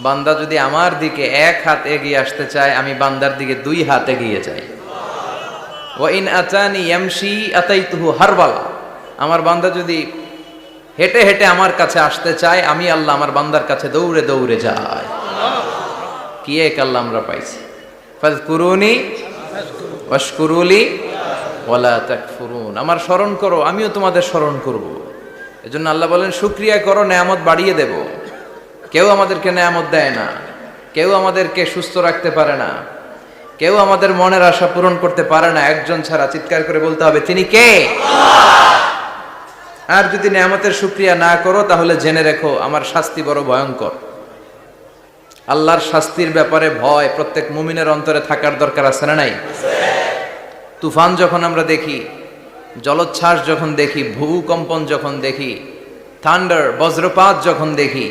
বান্দা যদি আমার দিকে এক হাত এগিয়ে আসতে চায়, আমি বান্দার দিকে 2 হাত এগিয়ে যাই। ওয়া ইন আতানি ইয়ামশি আতাইতুহু হারওয়ালা। আমার বান্দা যদি হেঁটে হেঁটে আমার কাছে আসতে চায়, আমি আল্লাহ আমার বান্দার কাছে দৌড়ে দৌড়ে যাই। কি এক আল্লাহ আমরা পাইছি। ফাযকুরুনি ওয়াশকুরুলি ওয়ালা তাকফুরুন। আমার স্মরণ করো, আমিও তোমাদের স্মরণ করব। এজন্য আল্লাহ বলেন শুকরিয়া করো, নেয়ামত বাড়িয়ে দেব। কেউ আমাদেরকে নেয়ামত দেয় না, কেউ আমাদেরকে সুস্থ রাখতে পারে না, কেউ আমাদের মনের আশা পূরণ করতে পারে না, একজন ছাড়া। চিৎকার করে বলতে হবে, তিনি কে? আর যদি নেয়ামতের শুকরিয়া না করো, তাহলে জেনে রেখো আমার শাস্তি বড় ভয়ঙ্কর। আল্লাহর শাস্তির ব্যাপারে ভয় প্রত্যেক মুমিনের অন্তরে থাকার দরকার আছে না নাই? তুফান যখন আমরা দেখি, জলোচ্ছ্বাস যখন দেখি, ভূকম্পন যখন দেখি, থান্ডার বজ্রপাত যখন দেখি,